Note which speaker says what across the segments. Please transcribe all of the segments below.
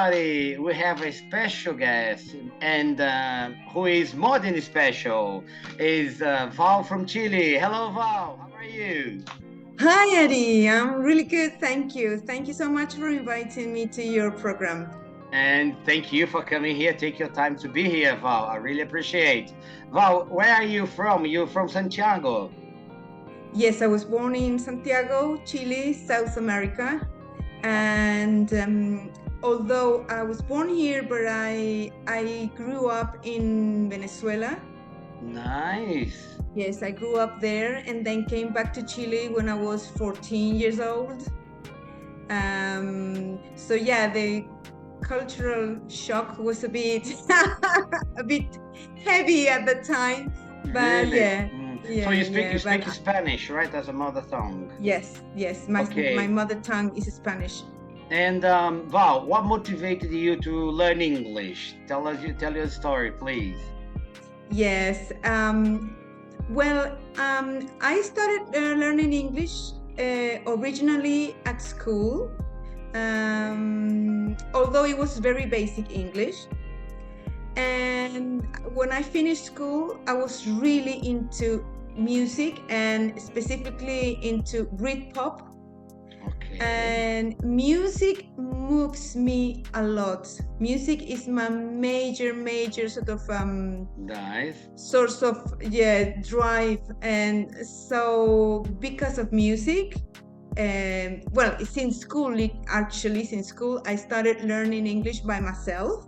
Speaker 1: everybody. We have a special guest, and who is more than special, is Val from Chile. Hello, Val. How are you?
Speaker 2: Hi, Eddie. I'm really good. Thank you. Thank you so much for inviting me to your program.
Speaker 1: And thank you for coming here. Take your time to be here, Val. I really appreciate. Val, where are you from? You're from Santiago.
Speaker 2: Yes, I was born in Santiago, Chile, South America. And although I was born here, but I grew up in Venezuela.
Speaker 1: Nice.
Speaker 2: Yes, I grew up there and then came back to Chile when I was 14 years old. So yeah, the cultural shock was a bit a bit heavy at the time, but
Speaker 1: Really?
Speaker 2: yeah.
Speaker 1: So you speak
Speaker 2: but
Speaker 1: Spanish, right, as a mother tongue?
Speaker 2: yes, my mother tongue is Spanish.
Speaker 1: And Val, what motivated you to learn English? Tell your story, please.
Speaker 2: Yes. I started learning English originally at school, although it was very basic English. And when I finished school, I was really into music and specifically into Britpop.
Speaker 1: Okay.
Speaker 2: And music moves me a lot. Music is my major sort of
Speaker 1: Nice.
Speaker 2: source of drive. And so because of music, since school I started learning English by myself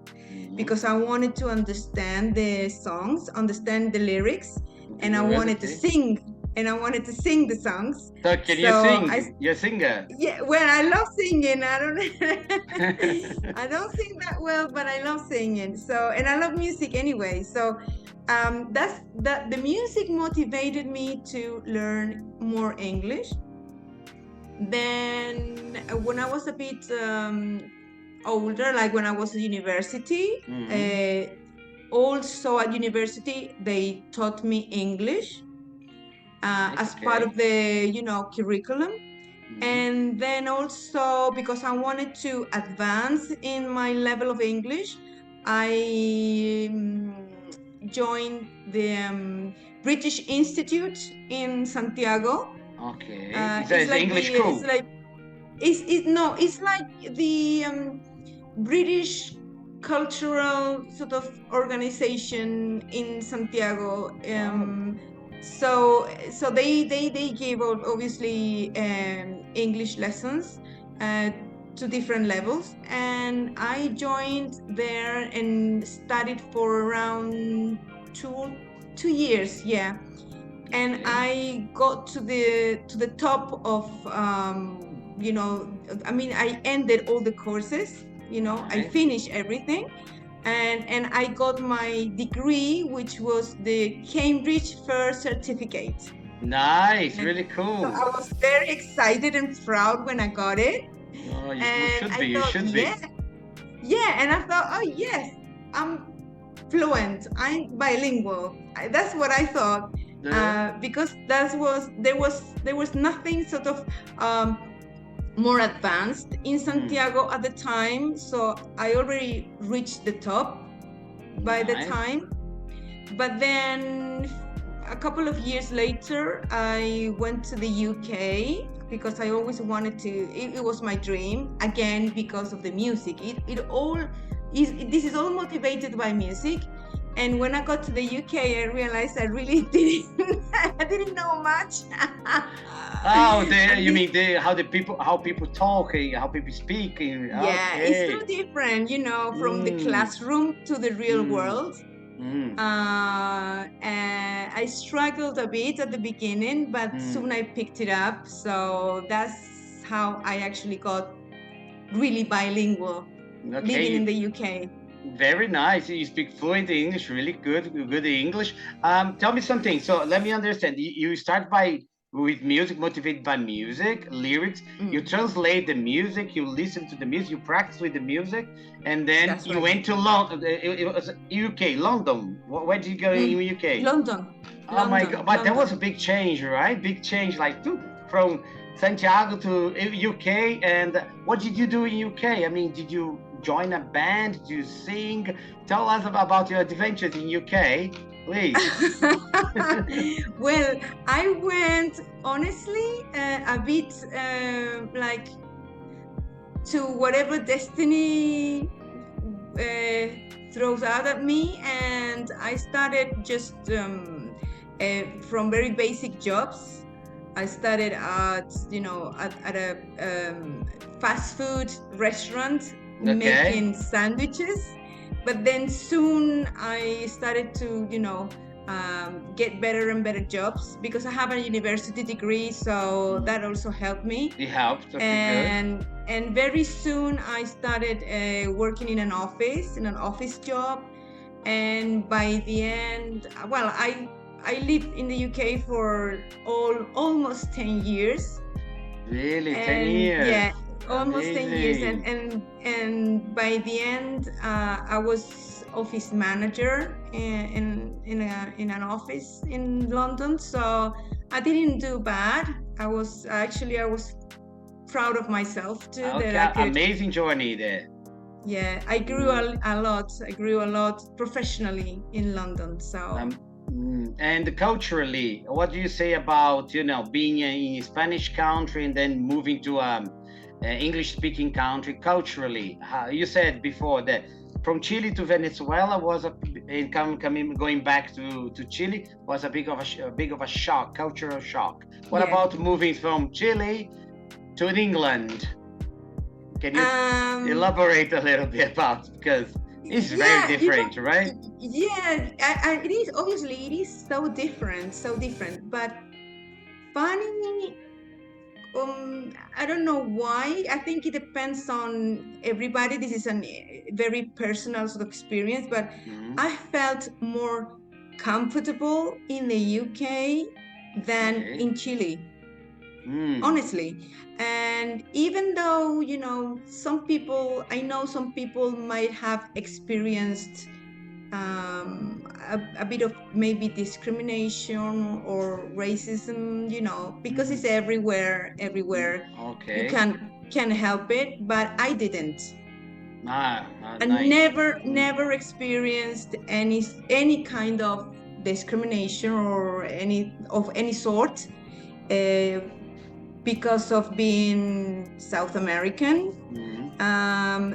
Speaker 2: because I wanted to understand the songs, understand the lyrics, and I wanted to sing. And I wanted to sing the songs.
Speaker 1: So can you sing? You're a singer.
Speaker 2: Yeah, well, I love singing. I don't sing that well, but I love singing. So, and I love music anyway. So, the music motivated me to learn more English. Then, when I was a bit older, like when I was at university, also at university they taught me English. As part of the curriculum. And then also because I wanted to advance in my level of English, I joined the British Institute in Santiago.
Speaker 1: Okay.
Speaker 2: It's like
Speaker 1: English school.
Speaker 2: It's like the British cultural sort of organization in Santiago. So they gave obviously English lessons to different levels, and I joined there and studied for around two years, yeah. And I got to the top of I ended all the courses, I finished everything. And I got my degree, which was the Cambridge First Certificate.
Speaker 1: Nice, really cool.
Speaker 2: So I was very excited and proud when I got it.
Speaker 1: Oh, you should be.
Speaker 2: Yeah, and I thought, oh yes, I'm fluent, I'm bilingual. That's what I thought, because there was nothing sort of more advanced in Santiago at the time, so I already reached the top by the time. But then a couple of years later, I went to the UK because I always wanted to. It was my dream, again because of the music. This is all motivated by music. And when I got to the UK, I realized I really didn't know much.
Speaker 1: Oh, you mean how people talk, how people speak?
Speaker 2: Yeah, it's so different, from the classroom to the real world. And I struggled a bit at the beginning, but soon I picked it up. So that's how I actually got really bilingual, living in the UK.
Speaker 1: Very nice. You speak fluent English, really good English. Tell me something. So let me understand. You start with music, motivated by music, lyrics. You translate the music, you listen to the music, you practice with the music, and then you went to London. It was UK, London. Where did you go in UK?
Speaker 2: London.
Speaker 1: Oh my God! But that was a big change, right? Big change, like from Santiago to UK. And what did you do in UK? I mean, did you join a band? Do you sing? Tell us about your adventures in UK, please.
Speaker 2: Well, I went honestly a bit like to whatever destiny throws out at me, and I started just from very basic jobs. I started at a fast food restaurant making sandwiches, but then soon I started to get better and better jobs because I have a university degree, so that also helped me.
Speaker 1: It helped.
Speaker 2: And very soon I started working in an office job, and by the end, well, I lived in the UK for almost 10 years.
Speaker 1: Really? 10 years?
Speaker 2: Yeah, almost
Speaker 1: Amazing.
Speaker 2: 10 years. And by the end, I was office manager in an office in London. So I didn't do bad. I was proud of myself too.
Speaker 1: Okay,
Speaker 2: that I could,
Speaker 1: amazing journey there.
Speaker 2: Yeah, I grew a lot. I grew a lot professionally in London. So.
Speaker 1: And culturally, what do you say about being in a Spanish country and then moving to English-speaking country? Culturally, you said before that from Chile to Venezuela was going back to Chile was a big of a shock, cultural shock. What about moving from Chile to England? Can you elaborate a little bit about, because it's very different, right?
Speaker 2: Yeah, it is. Obviously, it is so different. But funny, I don't know why. I think it depends on everybody. This is a very personal sort of experience, but I felt more comfortable in the UK than in Chile. Honestly. And even though some people might have experienced a bit of maybe discrimination or racism, because it's everywhere.
Speaker 1: Okay.
Speaker 2: You can't help it, but I didn't.
Speaker 1: I
Speaker 2: never experienced any kind of discrimination or any sort because of being South American.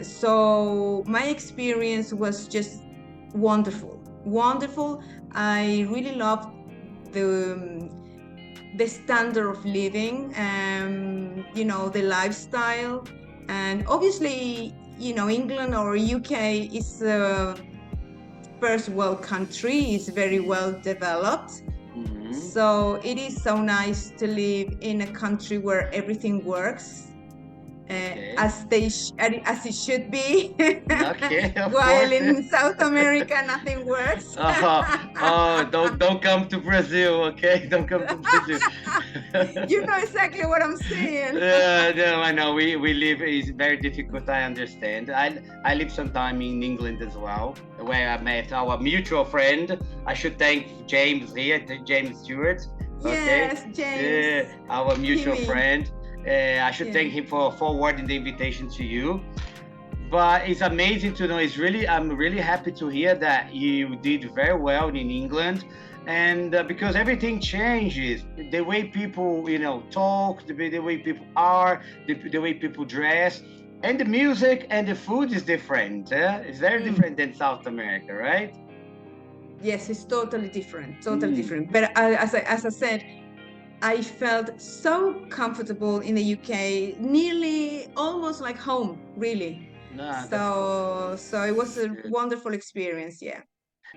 Speaker 2: So my experience was just wonderful. I really loved the standard of living, the lifestyle, and obviously, England or UK is a first world country, is very well developed. So it is so nice to live in a country where everything works as it should be. While in South America, nothing works.
Speaker 1: Don't come to Brazil, okay? Don't come to Brazil.
Speaker 2: You know exactly what I'm saying.
Speaker 1: No, I know. We live is very difficult. I understand. I live some time in England as well, where I met our mutual friend. I should thank James here, James Stewart. Okay?
Speaker 2: Yes, James.
Speaker 1: Our mutual friend. I should thank him for forwarding the invitation to you. But it's amazing to know. I'm really happy to hear that you did very well in England, and because everything changes, the way people talk, the way people are, the way people dress, and the music and the food is different. It's very different than South America, right?
Speaker 2: Yes, it's totally different. But as I said, I felt so comfortable in the UK, nearly almost like home, really. So it was a wonderful experience, yeah.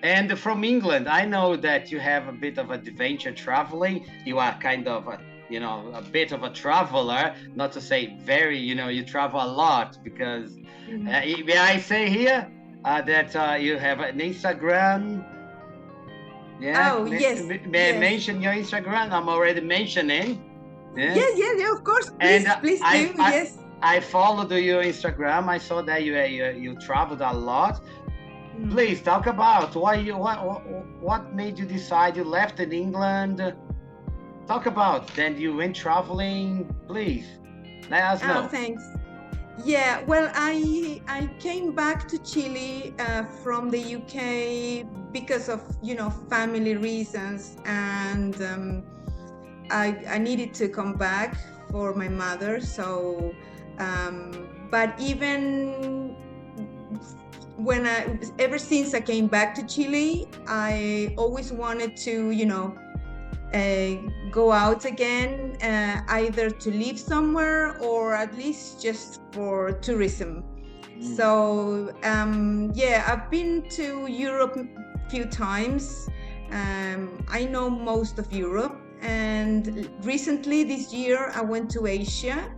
Speaker 1: And from England, I know that you have a bit of adventure traveling. You are kind of a bit of a traveler, not to say very, you travel a lot, because may I say here that you have an Instagram. Yeah.
Speaker 2: Oh, yes.
Speaker 1: May I mention your Instagram? I'm already mentioning.
Speaker 2: Yeah, of course. Please do. Yes.
Speaker 1: I followed your Instagram. I saw that you traveled a lot. Please talk about what made you decide you left in England. Talk about then you went traveling. Please let us know.
Speaker 2: Oh, thanks. Yeah, well, I came back to Chile from the UK because of family reasons, and I needed to come back for my mother. So, but even ever since I came back to Chile, I always wanted to go out again, either to live somewhere or at least just for tourism. So I've been to Europe a few times. I know most of Europe, and recently this year I went to Asia,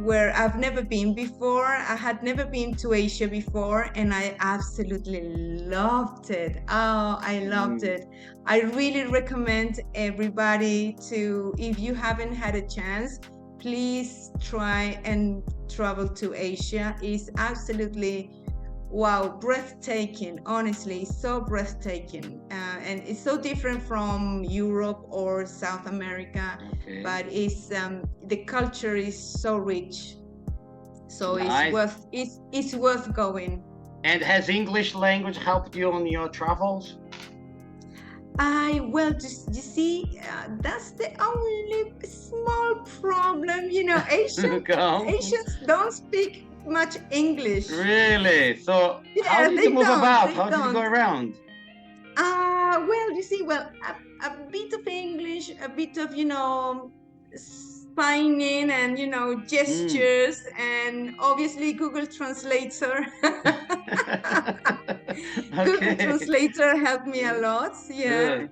Speaker 2: where I've never been before. I had never been to Asia before, and I absolutely loved it. Oh, I loved it. I really recommend everybody to, if you haven't had a chance, please try and travel to Asia. It's absolutely, wow, breathtaking. Honestly, so breathtaking. And it's so different from Europe or South America, but it's the culture is so rich. So nice. it's worth going.
Speaker 1: And has English language helped you on your travels?
Speaker 2: Well, you see, that's the only small problem. Asians don't speak much English.
Speaker 1: Really? So how did you move about? How did you go around?
Speaker 2: Well, you see, a bit of English, a bit of, signing and, gestures, and obviously Google Translator. Google Translator helped me a lot. Yeah.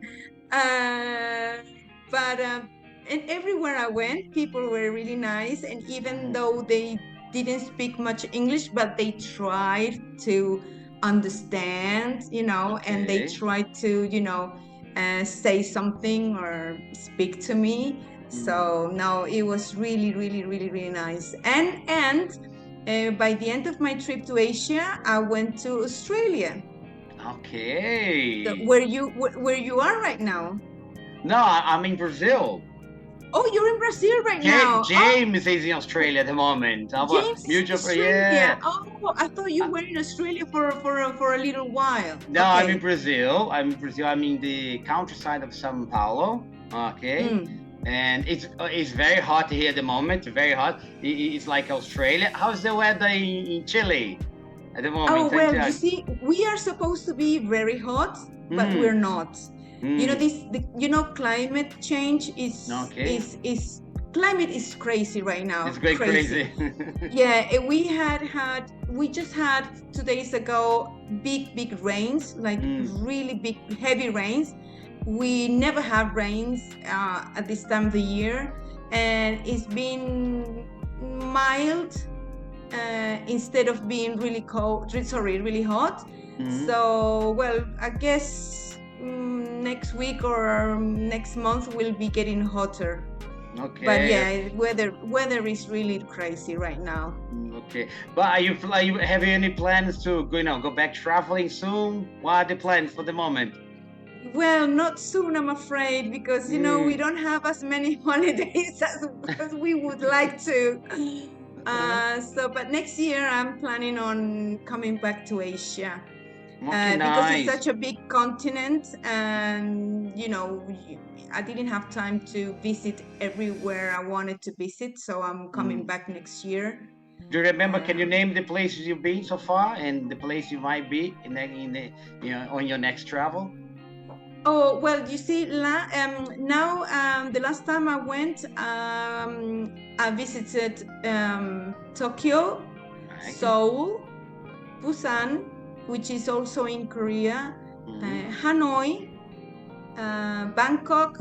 Speaker 2: But and everywhere I went, people were really nice, and even though they didn't speak much English, but they tried to understand, and they tried to, say something or speak to me. So no, it was really, really, really, really nice. And by the end of my trip to Asia, I went to Australia.
Speaker 1: Okay.
Speaker 2: So where you are right now?
Speaker 1: No, I'm in Brazil.
Speaker 2: Oh, you're in Brazil right now.
Speaker 1: James is in Australia at the moment.
Speaker 2: James is in Australia. Oh, I thought you were in Australia for a little while.
Speaker 1: No, okay. I'm in Brazil. I'm in the countryside of SãoPaulo. Okay. And it's very hot here at the moment. Very hot. It's like Australia. How's the weather in Chile at the moment?
Speaker 2: Oh, well, you see, we are supposed to be very hot, but we're not. Climate change is climate is crazy right now.
Speaker 1: It's crazy.
Speaker 2: Yeah, we just had 2 days ago big rains, like really big heavy rains. We never have rains at this time of the year, and it's been mild instead of being really really hot. So, well, I guess next week or next month we'll be getting hotter. Okay. But yeah, weather is really crazy right now.
Speaker 1: Okay. But have you any plans to go back traveling soon? What are the plans for the moment?
Speaker 2: Well, not soon, I'm afraid, because we don't have as many holidays as we would like to. But next year I'm planning on coming back to Asia. Because it's such a big continent, and I didn't have time to visit everywhere I wanted to visit, so I'm coming back next year.
Speaker 1: Do you remember? Can you name the places you've been so far and the place you might be on your next travel?
Speaker 2: Oh, well, you see, now the last time I went, I visited Tokyo, Seoul, Busan, which is also in Korea, Hanoi, Bangkok,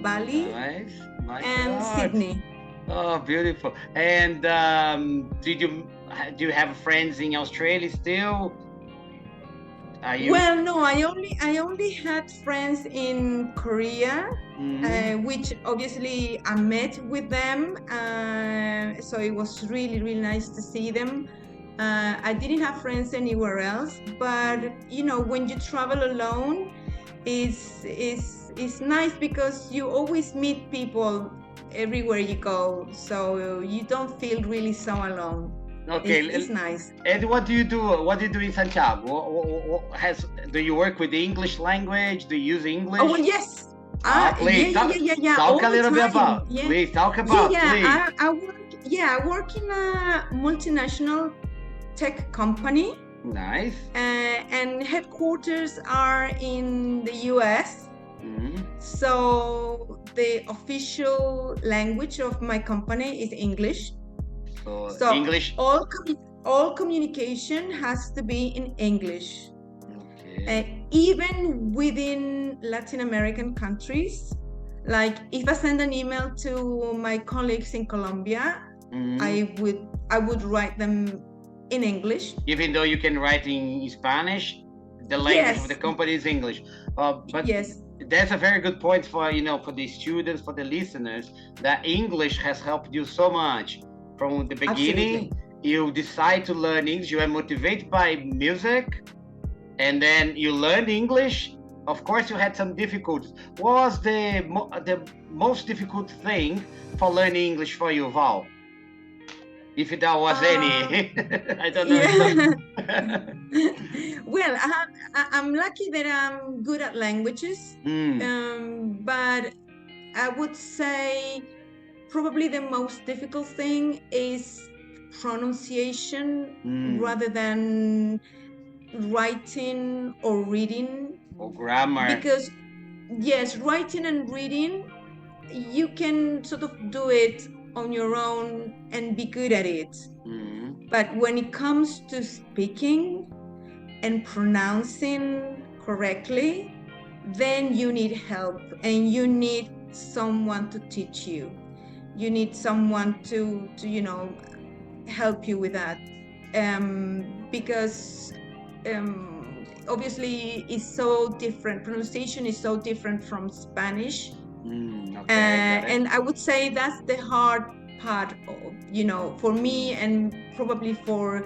Speaker 2: Bali, and Sydney.
Speaker 1: Oh, beautiful! And do you have friends in Australia still?
Speaker 2: Well, no, I only had friends in Korea, which obviously I met with them. So it was really, really nice to see them. I didn't have friends anywhere else, but when you travel alone, it's nice because you always meet people everywhere you go, so you don't feel really so alone.
Speaker 1: Okay,
Speaker 2: it's nice.
Speaker 1: And what do you do? What do you do in Santiago? Do you work with the English language? Do you use English?
Speaker 2: Oh well, yes.
Speaker 1: Please
Speaker 2: Yeah.
Speaker 1: talk
Speaker 2: all
Speaker 1: a little
Speaker 2: the
Speaker 1: bit
Speaker 2: time.
Speaker 1: about.
Speaker 2: Yeah.
Speaker 1: Please talk about. Please.
Speaker 2: I work in a multinational tech company.
Speaker 1: Nice.
Speaker 2: And headquarters are in the US.
Speaker 1: Mm-hmm.
Speaker 2: So the official language of my company is English. So
Speaker 1: English.
Speaker 2: All communication has to be in English.
Speaker 1: Okay.
Speaker 2: Even within Latin American countries, like if I send an email to my colleagues in Colombia, I would write them in English.
Speaker 1: Even though you can write in Spanish, the language of the company is English. But
Speaker 2: yes,
Speaker 1: that's a very good point for for the students, for the listeners, that English has helped you so much from the beginning.
Speaker 2: Absolutely.
Speaker 1: You decide to learn English. You are motivated by music, and then you learn English. Of course, you had some difficulties. What was the most difficult thing for learning English for you, Val? If there was any, I don't know.
Speaker 2: Yeah. Well, I'm lucky that I'm good at languages, but I would say probably the most difficult thing is pronunciation rather than writing or reading.
Speaker 1: Or grammar.
Speaker 2: Because yes, writing and reading, you can sort of do it on your own and be good at it. But when it comes to speaking and pronouncing correctly, then you need help, and you need someone to teach you. You need someone to help you with that, because obviously it's so different. Pronunciation is so different from Spanish. And I would say that's the hard part, for me, and probably for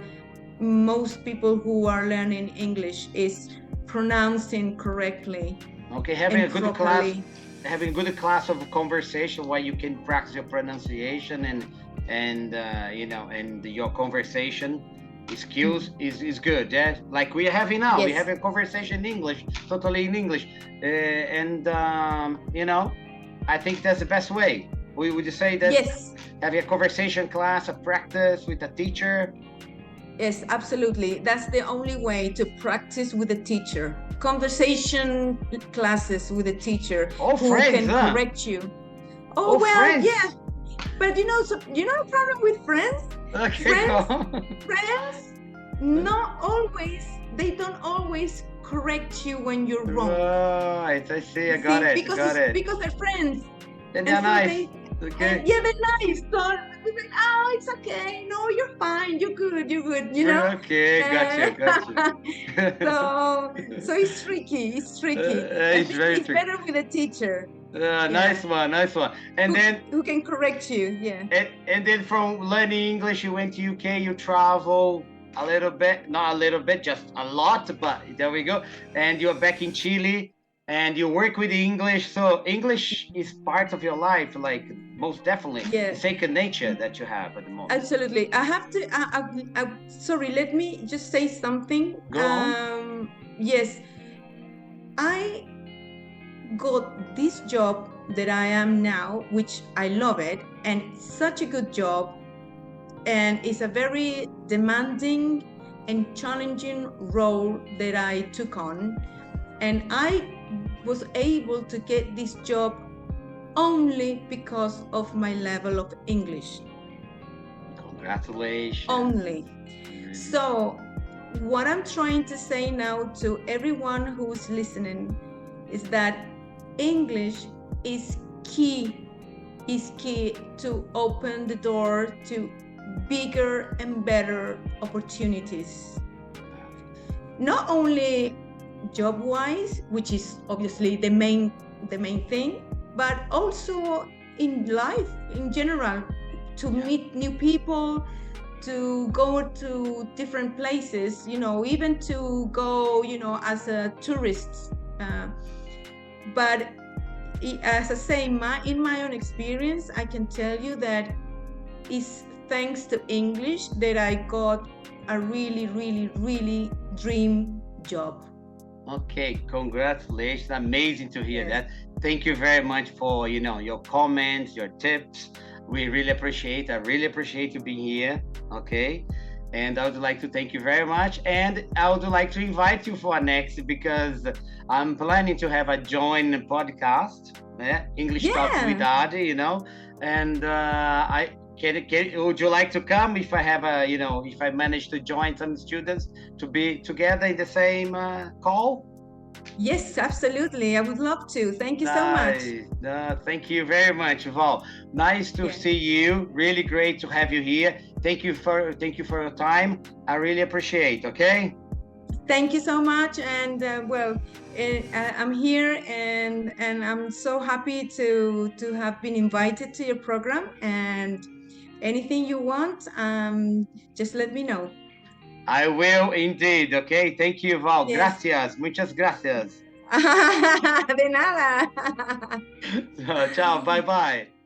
Speaker 2: most people who are learning English, is pronouncing correctly.
Speaker 1: Okay, having a good class of conversation where you can practice your pronunciation and your conversation skills is good. Yeah, like we are having now.
Speaker 2: Yes.
Speaker 1: We have a conversation in English, totally in English, I think that's the best way. Would you say that?
Speaker 2: Yes.
Speaker 1: Having a conversation class, a practice with a teacher?
Speaker 2: Yes, absolutely. That's the only way to practice with a teacher. Conversation classes with a teacher who can correct you. Oh well,
Speaker 1: friends.
Speaker 2: Yeah. But a problem with friends?
Speaker 1: Okay.
Speaker 2: Friends, they don't always correct you when you're wrong.
Speaker 1: Right, I see. I got it.
Speaker 2: Because they're friends.
Speaker 1: And they're nice. Okay.
Speaker 2: Yeah, they're nice. So we're like, oh, it's okay. No, you're fine. You're good.
Speaker 1: Okay, gotcha.
Speaker 2: So it's tricky. It's better with a teacher.
Speaker 1: Nice one. And
Speaker 2: who can correct you? Yeah.
Speaker 1: And then from learning English, you went to UK. You travel a little bit, not a little bit, just a lot. But there we go. And you're back in Chile, and you work with English. So English is part of your life, like most definitely.
Speaker 2: Yeah.
Speaker 1: The second nature that you have at the moment.
Speaker 2: Absolutely. I have to. Sorry. Let me just say something.
Speaker 1: Go on.
Speaker 2: Yes. I got this job that I am now, which I love it, and it's such a good job, and it's a very demanding and challenging role that I took on, and I was able to get this job only because of my level of English.
Speaker 1: Congratulations.
Speaker 2: Only. So what I'm trying to say now to everyone who's listening is that English is key to open the door to bigger and better opportunities. Not only job-wise, which is obviously the main thing, but also in life in general, to meet new people, to go to different places, even to go, as a tourist. But as I say, in my own experience, I can tell you that it's thanks to English that I got a really, really, really dream job.
Speaker 1: Okay, congratulations. Amazing to hear
Speaker 2: Yes.
Speaker 1: that. Thank you very much for, your comments, your tips. We really appreciate. I really appreciate you being here. Okay. And I would like to thank you very much. And I would like to invite you for next because I'm planning to have a joint podcast, English Talks with Adi, and would you like to come if I have if I manage to join some students to be together in the same call?
Speaker 2: Yes, absolutely. I would love to. Thank you so much.
Speaker 1: Thank you very much, Val. Nice to see you. Really great to have you here. Thank you for your time. I really appreciate. Okay.
Speaker 2: Thank you so much. And I'm here, and I'm so happy to have been invited to your program. And anything you want, just let me know.
Speaker 1: I will indeed. Okay. Thank you, Val. Yes. Gracias. Muchas gracias.
Speaker 2: De nada.
Speaker 1: Ciao. Bye-bye.